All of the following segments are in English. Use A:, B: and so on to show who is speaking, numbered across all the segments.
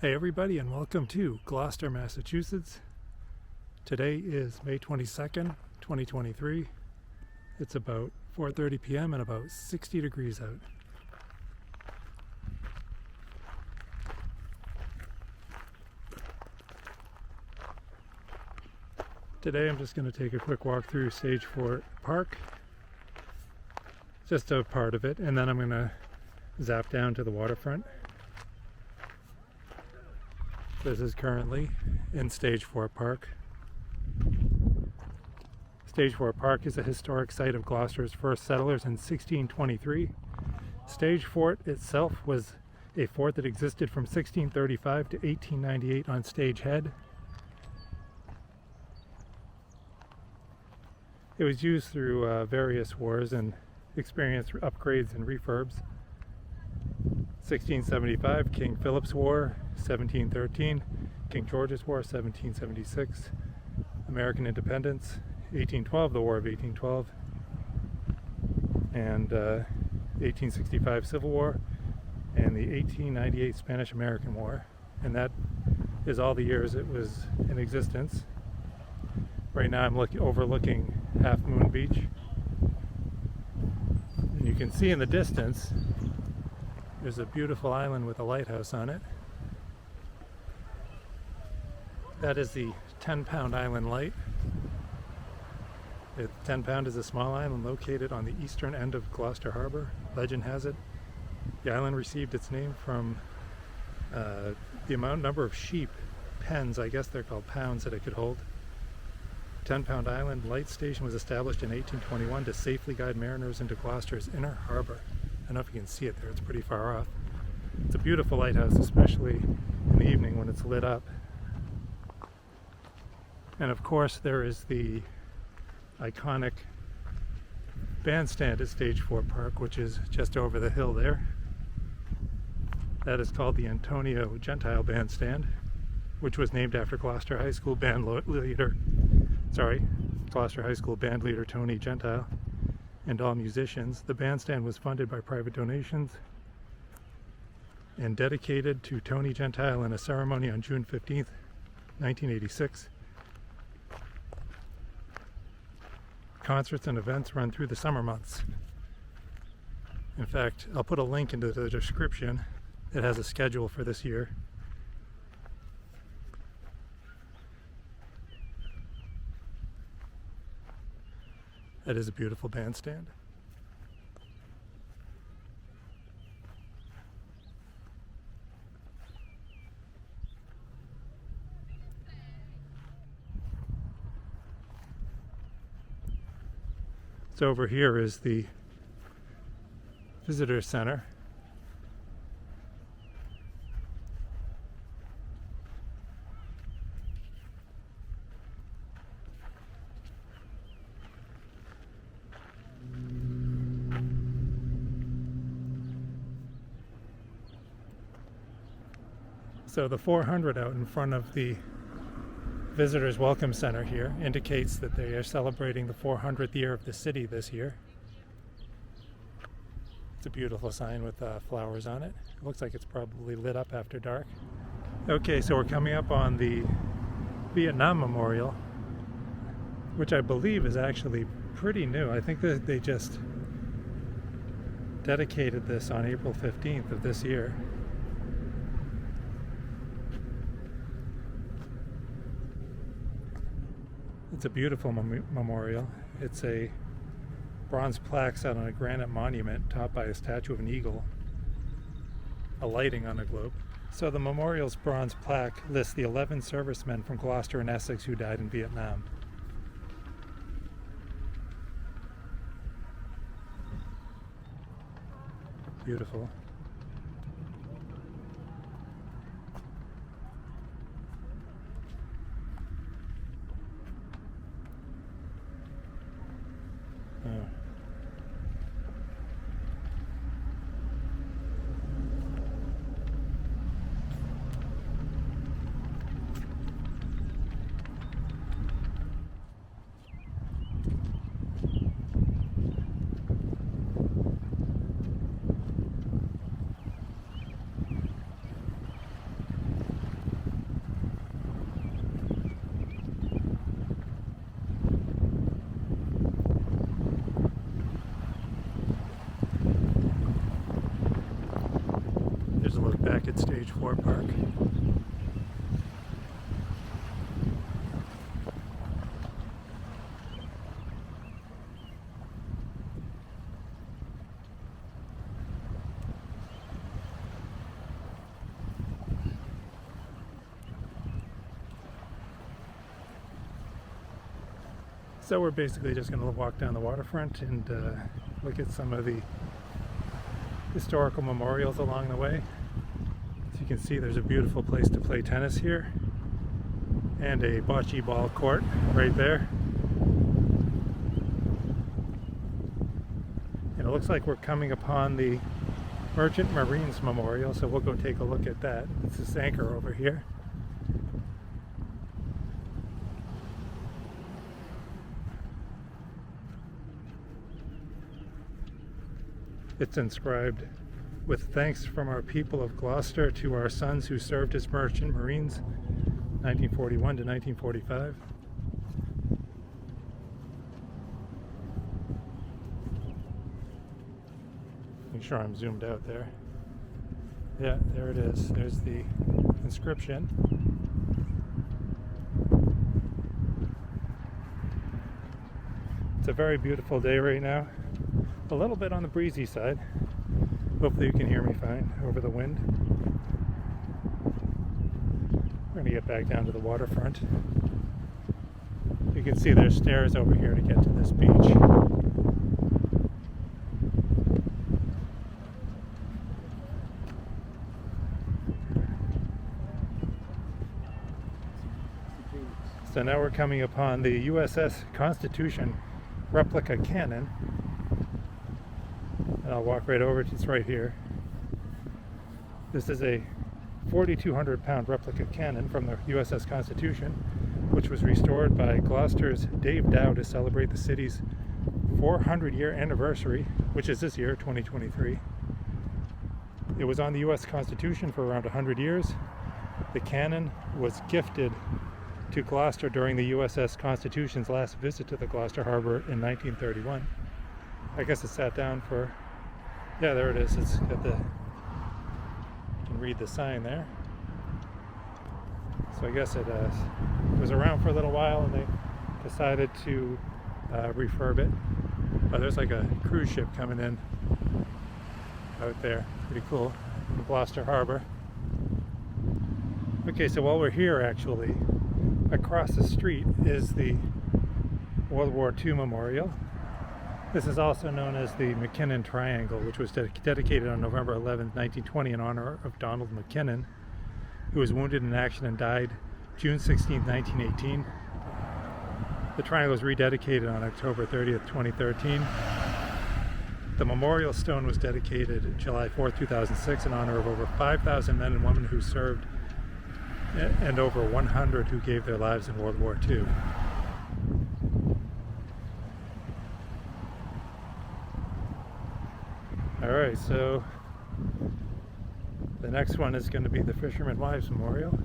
A: Hey everybody, and welcome to Gloucester, Massachusetts. Today is May 22nd, 2023. It's about 4:30 p.m. and about 60 degrees out. Today I'm just going to take a quick walk through Stage 4 Park, just a part of it, and then I'm going to zap down to the waterfront. This is currently in Stage 4 Park. Stage 4 Park is a historic site of Gloucester's first settlers in 1623. Stage Fort itself was a fort that existed from 1635 to 1898 on Stage Head. It was used through various wars and experienced upgrades and refurbs. 1675, King Philip's War. 1713, King George's War. 1776, American Independence. 1812, the War of 1812. And 1865 Civil War. And the 1898 Spanish-American War. And that is all the years it was in existence. Right now I'm overlooking Half Moon Beach. And you can see in the distance there's a beautiful island with a lighthouse on it. That is the 10-Pound Island Light. The 10-Pound is a small island located on the eastern end of Gloucester Harbor. Legend has it the island received its name from the number of sheep pens, I guess they're called pounds, that it could hold. 10-Pound Island Light Station was established in 1821 to safely guide mariners into Gloucester's inner harbor. I don't know if you can see it there, it's pretty far off. It's a beautiful lighthouse, especially in the evening when it's lit up. And of course there is the iconic Bandstand at Stage 4 Park, which is just over the hill there. That is called the Gentile Bandstand, which was named after Gloucester High School band leader Tony Gentile, and all musicians. The bandstand was funded by private donations and dedicated to Tony Gentile in a ceremony on June 15th, 1986. Concerts and events run through the summer months. In fact, I'll put a link into the description. It has a schedule for this year. That is a beautiful bandstand. So over here is the visitor center. So the 400 out in front of the Visitors Welcome Center here indicates that they are celebrating the 400th year of the city this year. It's a beautiful sign with flowers on it. It looks like it's probably lit up after dark. Okay, so we're coming up on the Vietnam Memorial, which I believe is actually pretty new. I think that they just dedicated this on April 15th of this year. It's a beautiful memorial. It's a bronze plaque set on a granite monument topped by a statue of an eagle alighting on a globe. So the memorial's bronze plaque lists the 11 servicemen from Gloucester and Essex who died in Vietnam. Beautiful. Oh. look back at Stage 4 Park. So we're basically just going to walk down the waterfront and look at some of the historical memorials along the way. As you can see, there's a beautiful place to play tennis here, and a bocce ball court right there. And it looks like we're coming upon the Merchant Marines Memorial, so we'll go take a look at that. It's this anchor over here. It's inscribed, "With thanks from our people of Gloucester to our sons who served as merchant marines, 1941 to 1945. Make sure I'm zoomed out there. Yeah, there it is. There's the inscription. It's a very beautiful day right now. A little bit on the breezy side. Hopefully you can hear me fine over the wind. We're going to get back down to the waterfront. You can see there's stairs over here to get to this beach. So now we're coming upon the USS Constitution replica cannon. And I'll walk right over, it's right here. This is a 4,200 pound replica cannon from the USS Constitution, which was restored by Gloucester's Dave Dow to celebrate the city's 400-year anniversary, which is this year, 2023. It was on the US Constitution for around 100 years. The cannon was gifted to Gloucester during the USS Constitution's last visit to the Gloucester Harbor in 1931. I guess it sat down for, yeah, there it is. It's got the, you can read the sign there. So I guess it was around for a little while and they decided to refurb it. Oh, there's like a cruise ship coming in out there. Pretty cool. In Gloucester Harbor. Okay, so while we're here, actually, across the street is the World War II Memorial. This is also known as the McKinnon Triangle, which was dedicated on November 11, 1920 in honor of Donald McKinnon, who was wounded in action and died June 16, 1918. The triangle was rededicated on October 30th, 2013. The memorial stone was dedicated July 4th, 2006 in honor of over 5,000 men and women who served and over 100 who gave their lives in World War II. Alright, so the next one is going to be the Fisherman Wives Memorial.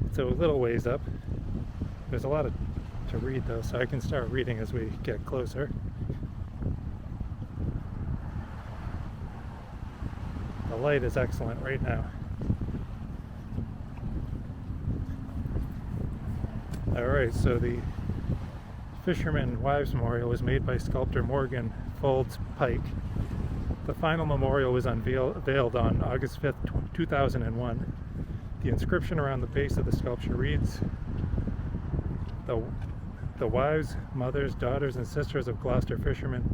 A: It's a little ways up. There's a lot to read though, so I can start reading as we get closer. The light is excellent right now. Alright, so the Fisherman Wives Memorial was made by sculptor Morgan Folds Pike. The final memorial was unveiled on August 5th, 2001. The inscription around the base of the sculpture reads, The wives, mothers, daughters, and sisters of Gloucester fishermen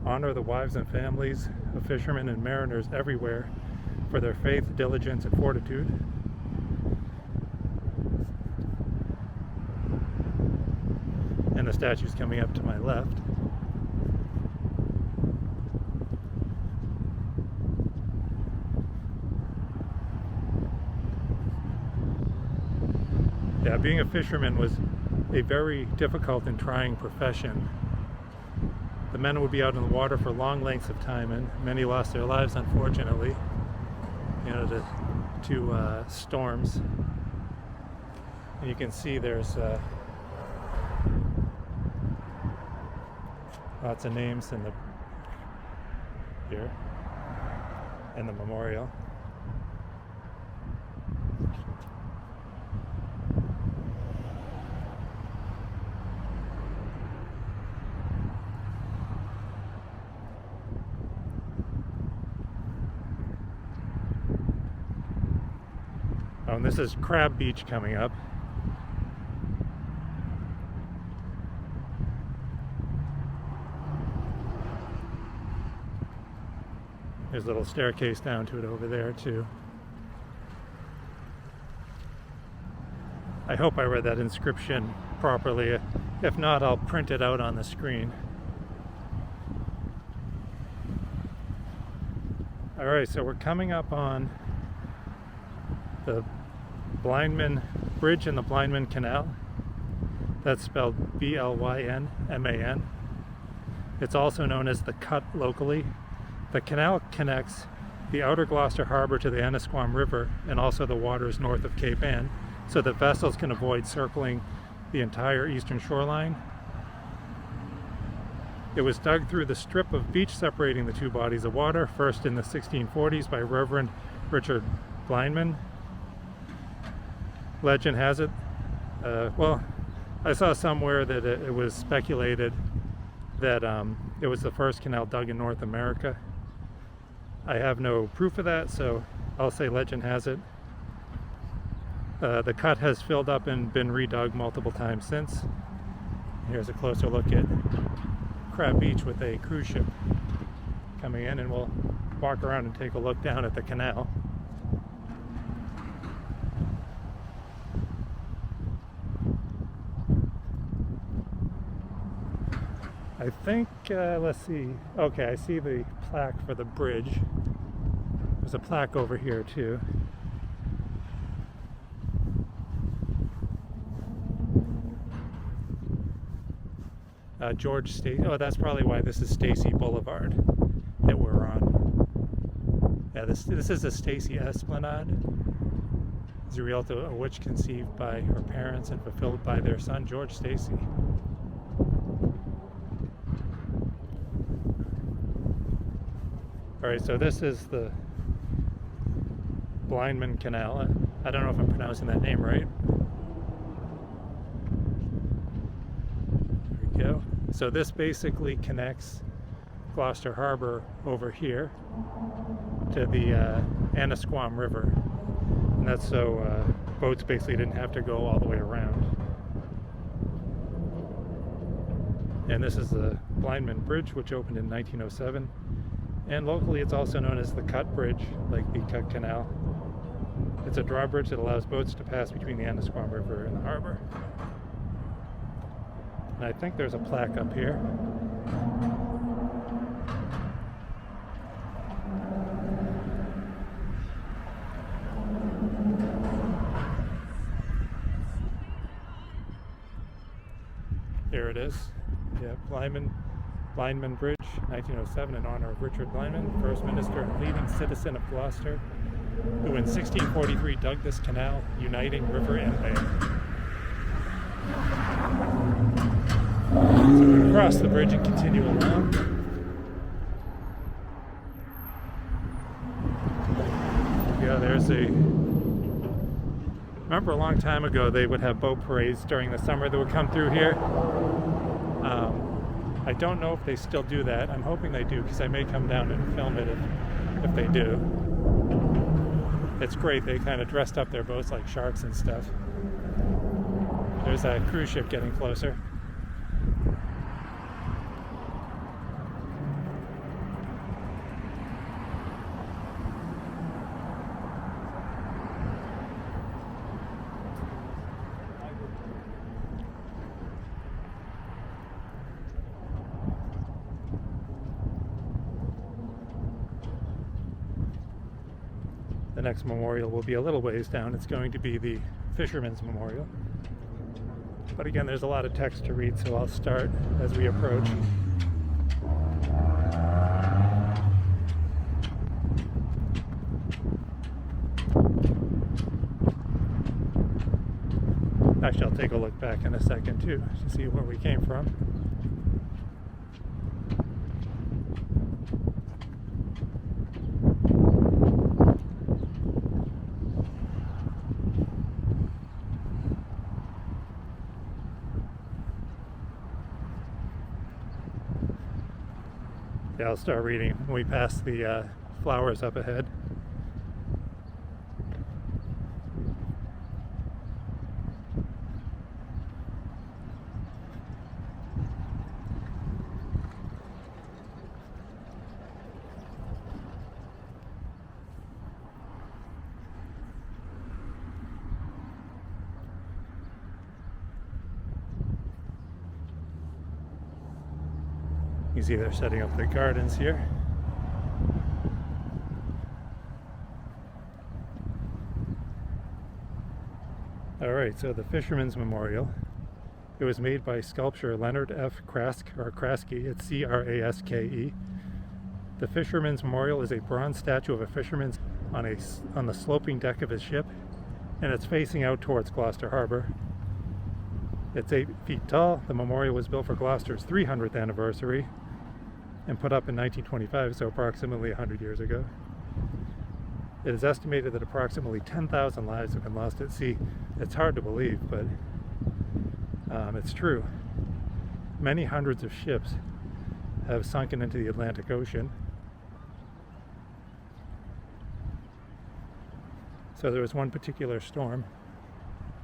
A: honor the wives and families of fishermen and mariners everywhere for their faith, diligence, and fortitude. And the statue's coming up to my left. Yeah, being a fisherman was a very difficult and trying profession. The men would be out in the water for long lengths of time, and many lost their lives, unfortunately, to storms. And you can see there's lots of names here in the memorial. Oh, and this is Crab Beach coming up. There's a little staircase down to it over there too. I hope I read that inscription properly. If not, I'll print it out on the screen. Alright, so we're coming up on the Blynman Bridge and the Blynman Canal. That's spelled B-L-Y-N-M-A-N. It's also known as the Cut locally. The canal connects the outer Gloucester Harbour to the Annisquam River and also the waters north of Cape Ann, so that vessels can avoid circling the entire eastern shoreline. It was dug through the strip of beach separating the two bodies of water, first in the 1640s by Reverend Richard Blynman. Legend has it, well, I saw somewhere that it was speculated that it was the first canal dug in North America. I have no proof of that, so I'll say legend has it. The cut has filled up and been redug multiple times since. Here's a closer look at Crab Beach with a cruise ship coming in, and we'll walk around and take a look down at the canal. I think, let's see, okay, I see the plaque for the bridge. There's a plaque over here too. George Stacy, oh, that's probably why this is Stacy Boulevard that we're on. Yeah, this is a Stacy Esplanade. Zuriel, a witch conceived by her parents and fulfilled by their son, George Stacy. Alright, so this is the Blynman Canal. I don't know if I'm pronouncing that name right. There we go. So this basically connects Gloucester Harbour over here to the Annisquam River. And that's so boats basically didn't have to go all the way around. And this is the Blynman Bridge, which opened in 1907. And locally it's also known as the Cut Bridge, like the Cut Canal. It's a drawbridge that allows boats to pass between the Annisquam River and the harbour. And I think there's a plaque up here. There it is. Yeah, Blynman Bridge, 1907, in honor of Richard Blynman, first minister and leading citizen of Gloucester, who in 1643 dug this canal, uniting river and bay. So we cross the bridge and continue along. Yeah, there's remember a long time ago they would have boat parades during the summer that would come through here. I don't know if they still do that. I'm hoping they do, because I may come down and film it if they do. It's great. They kind of dressed up their boats like sharks and stuff. There's a cruise ship getting closer. The next memorial will be a little ways down. It's going to be the Fisherman's Memorial. But again, there's a lot of text to read, so I'll start as we approach. Actually, I'll take a look back in a second too, to see where we came from. Yeah, I'll start reading when we pass the flowers up ahead. You see they're setting up the gardens here. Alright, so the Fisherman's Memorial. It was made by sculptor Leonard F. Kraske. It's C-R-A-S-K-E. The Fisherman's Memorial is a bronze statue of a fisherman on the sloping deck of his ship, and it's facing out towards Gloucester Harbour. It's 8 feet tall. The memorial was built for Gloucester's 300th anniversary and put up in 1925, so approximately 100 years ago. It is estimated that approximately 10,000 lives have been lost at sea. It's hard to believe, but it's true. Many hundreds of ships have sunken into the Atlantic Ocean. So there was one particular storm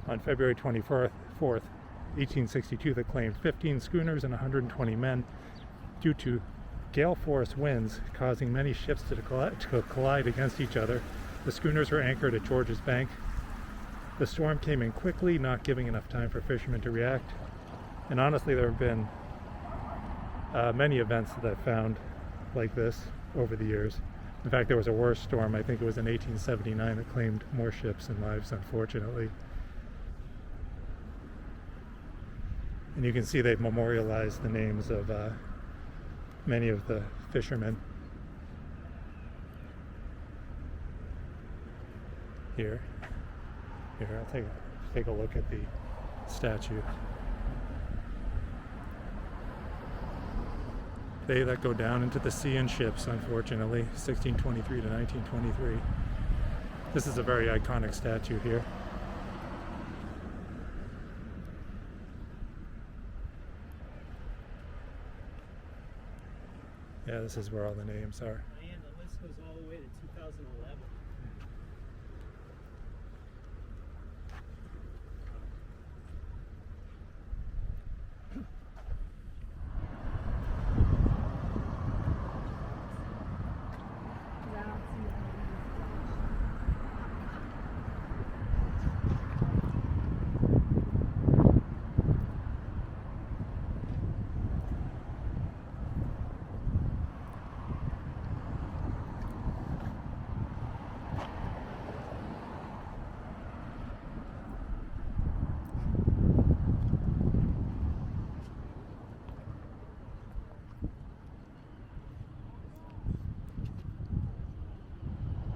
A: on February 24th, 1862, that claimed 15 schooners and 120 men due to gale force winds causing many ships to collide against each other. The schooners were anchored at George's Bank. The storm came in quickly, not giving enough time for fishermen to react. And honestly, there have been many events that I've found like this over the years. In fact, there was a worse storm, I think it was in 1879, that claimed more ships and lives, unfortunately. And you can see they've memorialized the names of many of the fishermen here. Here, I'll take a look at the statue. They that go down into the sea in ships, unfortunately, 1623 to 1923. This is a very iconic statue here. Yeah, this is where all the names are.
B: And the list goes all the way to 2011.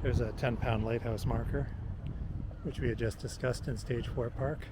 A: There's a 10-pound lighthouse marker, which we had just discussed in Stage 4 Park.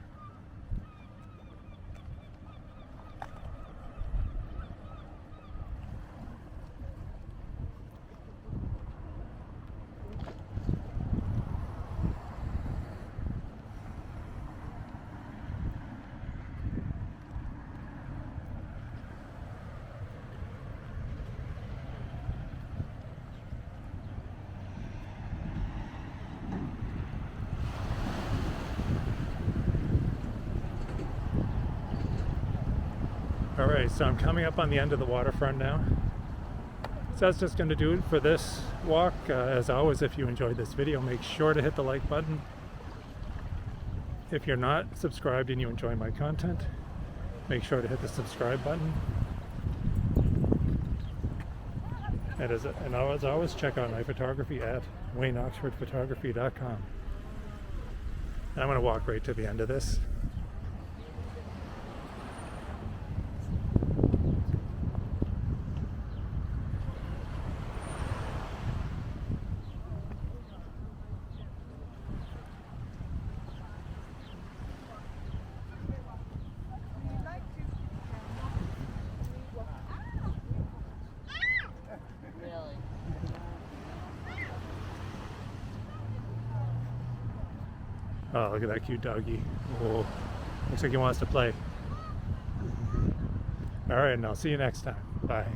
A: Alright, so I'm coming up on the end of the waterfront now. So that's just going to do it for this walk. As always, if you enjoyed this video, make sure to hit the like button. If you're not subscribed and you enjoy my content, make sure to hit the subscribe button. And as always, check out my photography at WayneOxfordPhotography.com. And I'm going to walk right to the end of this. Oh, look at that cute doggy. Oh, looks like he wants to play. All right, and I'll see you next time. Bye.